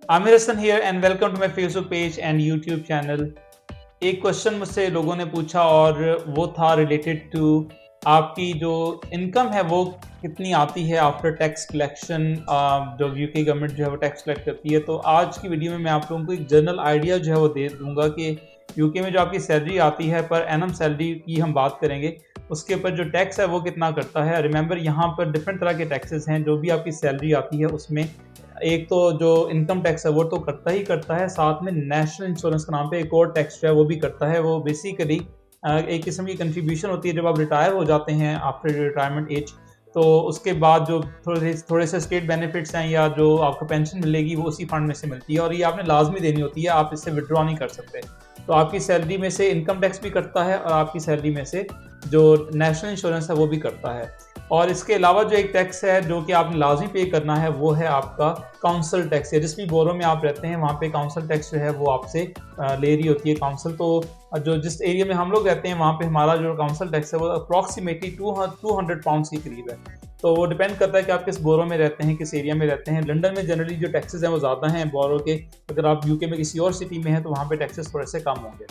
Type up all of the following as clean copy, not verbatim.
Aamir Hasan here and welcome to my Facebook page and YouTube channel. एक question मुझसे लोगों ने पूछा और वो था रिलेटेड टू आपकी जो इनकम है वो कितनी आती है आफ्टर टैक्स कलेक्शन। जो यूके गवर्नमेंट जो है वो टैक्स कलेक्ट करती है। तो आज की वीडियो में मैं आप लोगों को एक जनरल आइडिया जो है वो दे दूंगा कि यूके में जो आपकी सैलरी आती है पर एनम सैलरी की हम बात करेंगे, उसके ऊपर जो टैक्स है वो कितना करता है। रिमेंबर यहाँ पर डिफरेंट तरह के टैक्सेस हैं। जो भी आपकी सैलरी आती है उसमें एक तो जो इनकम टैक्स है वो तो करता ही करता है, साथ में नेशनल इंश्योरेंस के नाम पे एक और टैक्स जो है वो भी करता है। वो बेसिकली एक किस्म की कंट्रीब्यूशन होती है जब आप रिटायर हो जाते हैं आफ्टर रिटायरमेंट एज। तो उसके बाद जो थोड़े से स्टेट बेनिफिट्स हैं या जो आपको पेंशन मिलेगी वो उसी फंड में से मिलती है और ये आपने लाजमी देनी होती है, आप इससे विड्रॉ नहीं कर सकते। तो आपकी सैलरी में से इनकम टैक्स भी कटता है और आपकी सैलरी में से जो नेशनल इंश्योरेंस है वो भी कटता है। और इसके अलावा जो एक टैक्स है जो कि आपने लाजमी पे करना है वो है आपका काउंसिल टैक्स। या जिस भी बोरो में आप रहते हैं वहाँ पे काउंसिल टैक्स जो है वो आपसे ले रही होती है काउंसिल। तो जो जिस एरिया में हम लोग रहते हैं वहाँ पे हमारा जो काउंसिल टैक्स है वो अप्रॉक्सीमेटली 200 पाउंड के करीब है। तो वो डिपेंड करता है कि आप किस बोरो में रहते हैं, किस एरिया में रहते हैं। लंदन में जनरली जो टैक्सेस हैं वो ज़्यादा हैं बोरो के। अगर आप यूके में किसी और सिटी में हैं तो वहाँ पे टैक्सेस थोड़े से कम होंगे।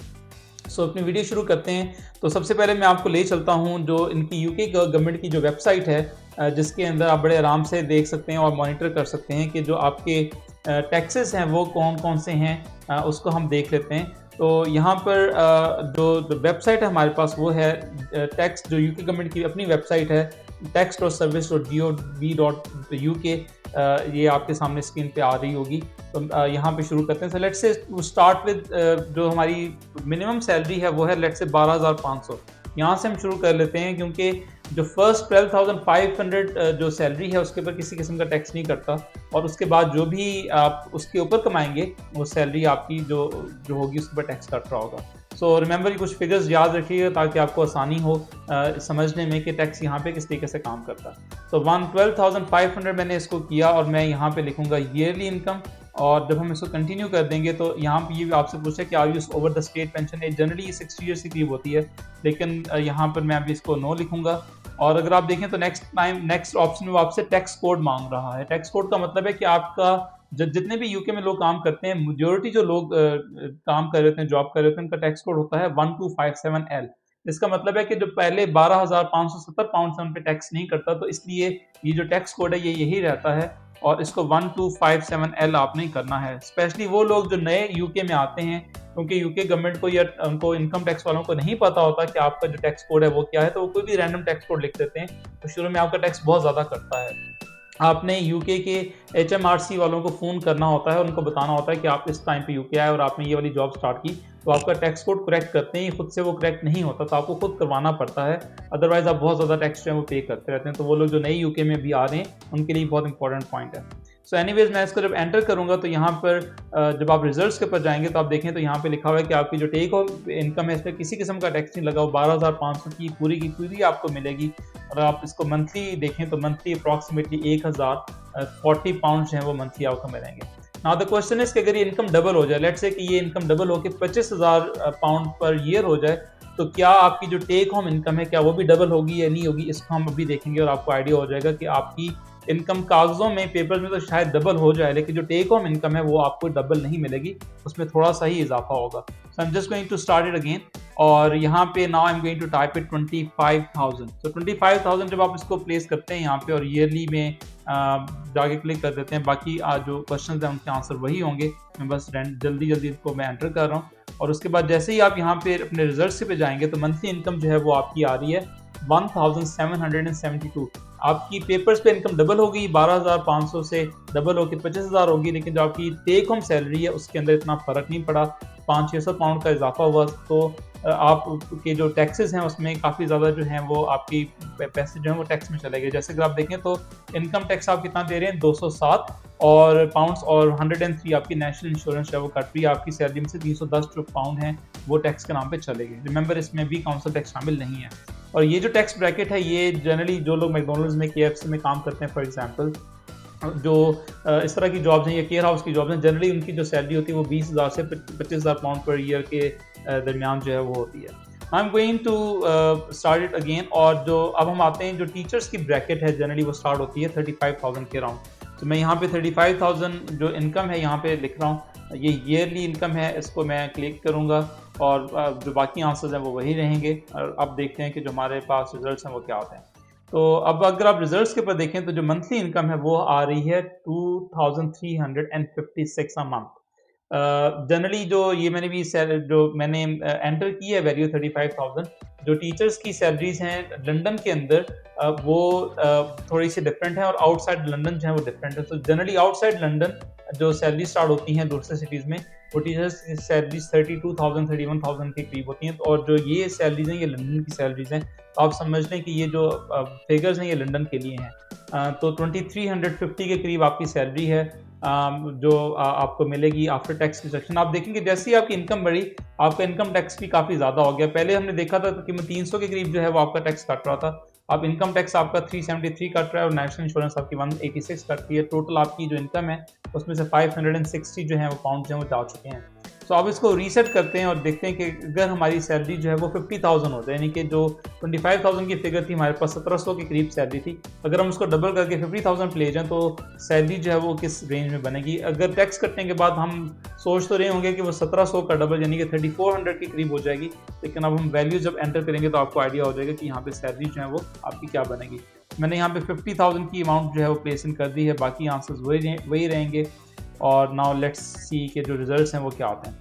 अपनी वीडियो शुरू करते हैं। तो सबसे पहले मैं आपको ले चलता हूं जो इनकी यूके गवर्नमेंट की जो वेबसाइट है, जिसके अंदर आप बड़े आराम से देख सकते हैं और मॉनिटर कर सकते हैं कि जो आपके टैक्सेस हैं वो कौन कौन से हैं। उसको हम देख लेते हैं। तो यहाँ पर जो वेबसाइट है हमारे पास वो है टैक्स, जो यूके गवर्नमेंट की अपनी वेबसाइट है tax.service.gov.uk। ये आपके सामने स्क्रीन पे आ रही होगी। तो यहाँ पे शुरू करते हैं। So let's say start with जो हमारी मिनिमम सैलरी है वो है लेट्स से 12,500। यहाँ से हम शुरू कर लेते हैं क्योंकि जो फर्स्ट 12,500 जो सैलरी है उसके ऊपर किसी किस्म का टैक्स नहीं करता। और उसके बाद जो भी आप उसके ऊपर कमाएंगे वो सैलरी आपकी जो जो होगी उसके ऊपर टैक्स कट रहा होगा। सो रिमेंबर ये कुछ फिगर्स याद रखिएगा ताकि आपको आसानी हो समझने में कि टैक्स यहाँ पे किस तरीके से काम करता है। तो 12,500 मैंने इसको किया और मैं यहाँ पे लिखूंगा ईयरली इनकम। और जब हम इसको कंटिन्यू कर देंगे तो यहाँ पे ये भी आपसे पूछे कि are you over the state pension age, generally ये 60 ईयर्स के करीब होती है, लेकिन यहाँ पर मैं अभी इसको नो लिखूंगा। और अगर आप देखें तो नेक्स्ट ऑप्शन में वो आपसे टैक्स कोड मांग रहा है। टैक्स कोड का मतलब है कि आपका जितने भी यूके में लोग काम करते हैं, मेजोरिटी जो लोग काम कर रहे थे, जॉब कर रहे थे, उनका टैक्स कोड होता है 1257L। इसका मतलब है कि जो पहले 12,570 पाउंड से उन पे टैक्स नहीं करता, तो इसलिए ये जो टैक्स कोड है ये यही रहता है और इसको 1257L आपने करना है। स्पेशली वो लोग जो नए यूके में आते हैं, क्योंकि यूके गवर्नमेंट को या उनको इनकम टैक्स वालों को नहीं पता होता कि आपका जो टैक्स कोड है वो क्या है, तो वो कोई भी रैंडम टैक्स कोड लिख देते हैं। तो शुरू में आपका टैक्स बहुत ज़्यादा करता है। आपने यूके के HMRC वालों को फ़ोन करना होता है, उनको बताना होता है कि आप इस टाइम पे यूके आए और आपने ये वाली जॉब स्टार्ट की। तो आपका टैक्स कोड करेक्ट करते हैं, खुद से वो करेक्ट नहीं होता, तो आपको खुद करवाना पड़ता है। अदरवाइज़ आप बहुत ज़्यादा टैक्स जो है वो पे करते रहते हैं। तो वो लोग जो नए यूके में भी आ रहे हैं उनके लिए बहुत इंपॉर्टेंट पॉइंट है। सो एनीवेज मैं इसको जब एंटर करूँगा तो यहाँ पर जब आप रिजल्ट्स के ऊपर जाएंगे तो आप देखें तो यहाँ पे लिखा हुआ है कि आपकी जो टेक होम इनकम है इस पर किसी किस्म का टैक्स नहीं लगा। वो 12,500 की पूरी आपको मिलेगी। और आप इसको मंथली देखें तो मंथली अप्रॉक्सीमेटली 1,040 पाउंड जो है वो मंथली आपको मिलेंगे। नाउ द क्वेश्चन इज कि अगर ये इनकम डबल हो जाए, लेट्स से कि ये इनकम डबल होकर 25,000 पाउंड पर ईयर हो जाए, तो क्या आपकी जो टेक होम इनकम है क्या वो भी डबल होगी या नहीं होगी, इसको हम अभी देखेंगे और आपको आइडिया हो जाएगा कि आपकी इनकम कागजों में, पेपर्स में तो शायद डबल हो जाए, लेकिन जो टेक होम इनकम है वो आपको डबल नहीं मिलेगी, उसमें थोड़ा सा ही इजाफा होगा। So I am just going to start it again. और यहाँ पे now I am going to type it 25,000। तो 25,000 जब आप इसको प्लेस करते हैं यहाँ पे और ईयरली में जाके क्लिक कर देते हैं, बाकी जो क्वेश्चन हैं उनके आंसर वही होंगे। मैं बस जल्दी इसको मैं एंटर कर रहा हूँ। और उसके बाद जैसे ही आप यहाँ पे अपने रिजल्ट पे जाएंगे तो मंथली इनकम जो है वो आपकी आ रही है 1,772। आपकी पेपर्स पे इनकम डबल होगी, 12,500 से डबल होकर 25,000 होगी, लेकिन जो आपकी टेक होम सैलरी है उसके अंदर इतना फर्क नहीं पड़ा, 500-600 पाउंड का इजाफा हुआ। तो आपके जो टैक्सेस हैं उसमें काफ़ी ज़्यादा जो हैं वो आपकी पैसे जो हैं वो टैक्स में चले गए। जैसे अगर आप देखें तो इनकम टैक्स आप कितना दे रहे हैं, 207 और पाउंड्स, और 103 आपकी नेशनल इंश्योरेंस है वो कट रही है। आपकी सैलरी में से 310 जो पाउंड हैं वो टैक्स के नाम पे चले गए। रिमेंबर इसमें भी काउंसिल टैक्स शामिल नहीं है। और ये जो टैक्स ब्रैकेट है ये जनरली जो लोग मैकडोनल्ड्स में, KFC में काम करते हैं फॉर एग्जांपल, जो इस तरह की जॉब्स हैं या केयर हाउस की जॉब्स हैं, जनरली उनकी जो सैलरी होती है वो 20,000 से 25,000 पाउंड पर ईयर के दरमियान जो है वो होती है। I am going to start it again. और जो अब हम आते हैं, जो टीचर्स की ब्रैकेट है जनरली वो स्टार्ट होती है 35,000 के अराउंड। तो मैं यहाँ पे 35,000 जो इनकम है यहाँ पे लिख रहा हूँ, ये ईयरली इनकम है, इसको मैं क्लिक करूँगा और जो बाकी आंसर्स हैं वो वही रहेंगे। और अब देखते हैं कि जो हमारे पास रिजल्ट्स हैं वो क्या होते हैं। तो अब अगर आप रिजल्ट्स के ऊपर देखें तो जो मंथली इनकम है वो आ रही है 2356 अ मंथ। जनरली जो ये मैंने भी जो मैंने एंटर की है वैल्यू 35,000, जो टीचर्स की सैलरीज हैं लंदन के अंदर वो थोड़ी सी डिफरेंट है और आउटसाइड लंदन जो है वो डिफरेंट है। तो जनरली आउटसाइड लंदन जो सैलरी स्टार्ट होती हैं दूसरे सिटीज़ में, वो टीचर्स की सैलरीज 32,000 31,000 के करीब होती हैं। और जो ये सैलरीज हैं ये लंदन की सैलरीज हैं। तो आप समझ लें कि ये जो फिगर्स हैं ये लंदन के लिए हैं। तो 2350 के करीब आपकी सैलरी है जो आपको मिलेगी आफ्टर टैक्स डिडक्शन। आप देखेंगे जैसे ही आपकी इनकम बढ़ी, आपका इनकम टैक्स भी काफ़ी ज़्यादा हो गया। पहले हमने देखा था कि 300 के करीब जो है वो आपका टैक्स कट रहा था, अब इनकम टैक्स आपका 373 कट रहा है और नेशनल इंश्योरेंस आपकी 186 कटती है। टोटल आपकी जो इनकम है उसमें से 560 जो है वो पाउंड जो है वो जा चुके हैं। तो अब इसको रीसेट करते हैं और देखते हैं कि अगर हमारी सैलरी जो है वो 50,000 हो जाए, यानी कि जो 25,000 की फिगर थी हमारे पास 1700 के करीब सैलरी थी, अगर हम उसको डबल करके 50,000 पे ले जाएं तो सैलरी जो है वो किस रेंज में बनेगी। अगर टैक्स कटने के बाद हम सोच तो रहे होंगे कि वो 1700 का डबल यानी कि 3400 के करीब हो जाएगी, लेकिन अब हम वैल्यू जब एंटर करेंगे तो आपको आइडिया हो जाएगा कि यहाँ पे सैलरी जो है वो आपकी क्या बनेगी। मैंने यहाँ पे 50,000 की अमाउंट जो है वो प्लेस इन कर दी है, बाकी आंसर्स वही रहेंगे। और नाउ लेट्स सी के जो रिजल्ट्स हैं वो क्या होते हैं।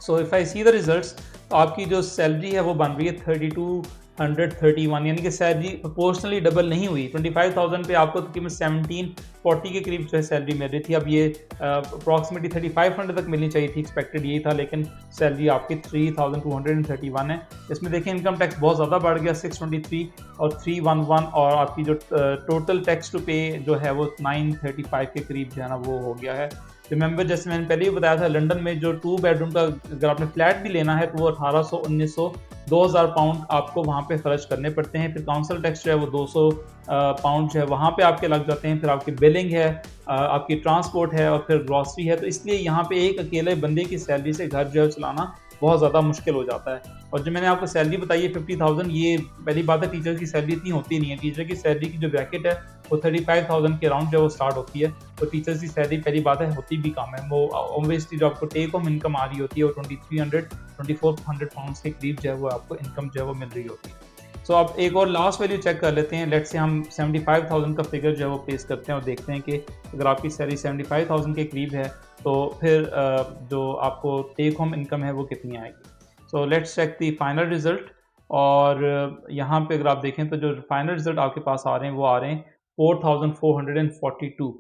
So if I see the results, तो आपकी जो सैलरी है वो बन रही है 3231, यानी कि सैलरी प्रोपोर्शनली डबल नहीं हुई। 25,000 पे आपको तकरीबन 1740 के करीब जो है सैलरी मिल रही थी, अब ये अप्रॉक्सीमेटली 3500 तक मिलनी चाहिए थी, एक्सपेक्टेड यही था, लेकिन सैलरी आपकी 3231 है। इसमें देखिए इनकम टैक्स बहुत ज़्यादा बढ़ गया 623 और 311, और आपकी जो टोटल टैक्स टू पे जो है वो 935 के करीब जो है ना वो हो गया है। रिमेंबर जैसे मैंने पहले ही बताया था, लंदन में जो 2 बेडरूम का अगर आपने फ्लैट भी लेना है तो वो 1800 1900 2000 पाउंड आपको वहाँ पे खर्च करने पड़ते हैं। फिर काउंसिल टैक्स जो है वो 200 पाउंड जो है वहाँ पे आपके लग जाते हैं। फिर आपकी बिलिंग है, आपकी ट्रांसपोर्ट है और फिर ग्रॉसरी है। तो इसलिए यहाँ पे एक अकेले बंदे की सैलरी से घर जो है चलाना बहुत ज़्यादा मुश्किल हो जाता है। और जो मैंने आपको सैलरी बताई है 50,000, ये पहली बात है टीचर की सैलरी इतनी होती नहीं है। टीचर की सैलरी की जो ब्रैकेट है वो 35,000 के अराउंड जो वो स्टार्ट होती है। तो टीचर्स की सैलरी पहली बात है होती भी कम है। वो ऑब्वियसली जो आपको टेक होम इनकम आ रही होती है वो 2400 पाउंड्स के करीब जो है वो आपको इनकम जो है वो मिल रही होती है। सो अब एक और लास्ट वैल्यू चेक कर लेते हैं। लेट्स से हम 75,000 का फिगर जो है वो प्लेस करते हैं और देखते हैं कि अगर आपकी सैलरी 75,000 के करीब है तो फिर जो आपको टेक होम इनकम है वो कितनी आएगी। So let's check the final result. और यहाँ पे अगर आप देखें तो जो फाइनल रिजल्ट आपके पास आ रहे हैं वो आ रहे हैं 4442,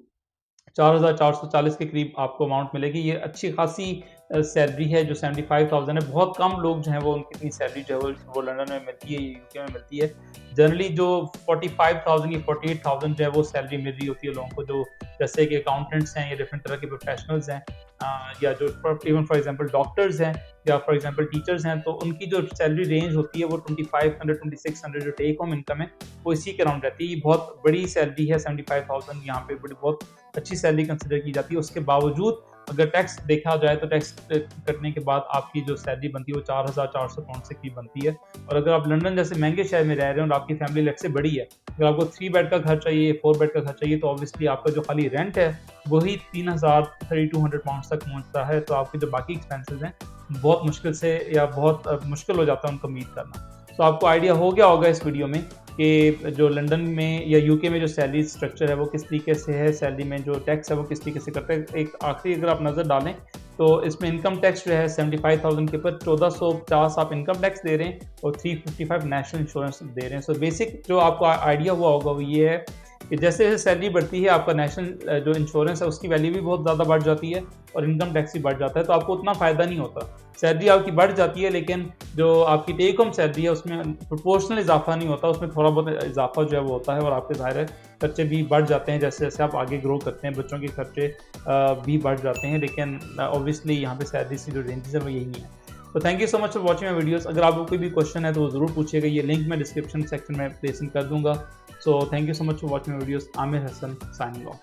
4440 के करीब आपको अमाउंट मिलेगी। ये अच्छी खासी सैलरी है जो 75,000 है। बहुत कम लोग जो हैं वो उनकी इतनी सैलरी जो है वो लंदन में मिलती है, यूके में मिलती है। जनरली जो 45,000 या 48,000 जो है वो सैलरी मिल रही होती है लोगों को, जो जैसे कि अकाउंटेंट्स हैं या डिफरेंट तरह के प्रोफेशनल्स हैं, या जो इवन फॉर एग्जांपल डॉक्टर्स हैं या फॉर एग्जांपल टीचर्स हैं, तो उनकी जो सैलरी रेंज होती है वो 2500 2600 जो टेक होम इनकम है वो इसी के अराउंड रहती है। ये बहुत बड़ी सैलरी है 75,000, यहाँ पे बड़ी बहुत अच्छी सैलरी कंसिडर की जाती है। उसके बावजूद अगर टैक्स देखा जाए तो टैक्स कटने के बाद आपकी जो सैलरी बनती है वो 4,400 पाउंड से की बनती है। और अगर आप लंदन जैसे महंगे शहर में रह रहे हैं और आपकी फैमिली लेट से बड़ी है, अगर आपको 3 बेड का घर चाहिए, 4 बेड का घर चाहिए, तो ऑब्वियसली आपका जो खाली रेंट है वही 3,200 पाउंड तक पहुँचता है। तो आपके जो बाकी एक्सपेंसेस हैं बहुत मुश्किल से या बहुत मुश्किल हो जाता है उनको मीट करना। तो आपको आइडिया हो गया होगा इस वीडियो में कि जो लंदन में या यूके में जो सैलरी स्ट्रक्चर है वो किस तरीके से है, सैलरी में जो टैक्स है वो किस तरीके से करता है। एक आखिरी अगर आप नज़र डालें तो इसमें इनकम टैक्स जो है 75,000 के ऊपर 1450 आप इनकम टैक्स दे रहे हैं और 355 नेशनल इंश्योरेंस दे रहे हैं। सो बेसिक जो आपको आइडिया हुआ होगा वो ये है कि जैसे जैसे सैलरी बढ़ती है आपका नेशनल जो इंश्योरेंस है उसकी वैल्यू भी बहुत ज़्यादा बढ़ जाती है और इनकम टैक्स भी बढ़ जाता है। तो आपको उतना फ़ायदा नहीं होता। सैलरी आपकी बढ़ जाती है लेकिन जो आपकी टेक होम सैलरी है उसमें प्रोपोर्शनल इजाफा नहीं होता, उसमें थोड़ा बहुत इजाफा जो है वो होता है और आपके ज़ाहिर है खर्चे भी बढ़ जाते हैं जैसे जैसे आप आगे ग्रो करते हैं, बच्चों के खर्चे भी बढ़ जाते हैं। लेकिन ऑब्वियसली यहाँ पे सैलरी की जो रेंजेस है वो यही है। तो thank you so much for watching my videos. अगर आपको कोई भी क्वेश्चन है तो वो ज़रूर पूछिएगा, ये लिंक मैं डिस्क्रिप्शन सेक्शन में प्लेस कर दूंगा। So thank you so much for watching my videos. Aamir Hasan signing of.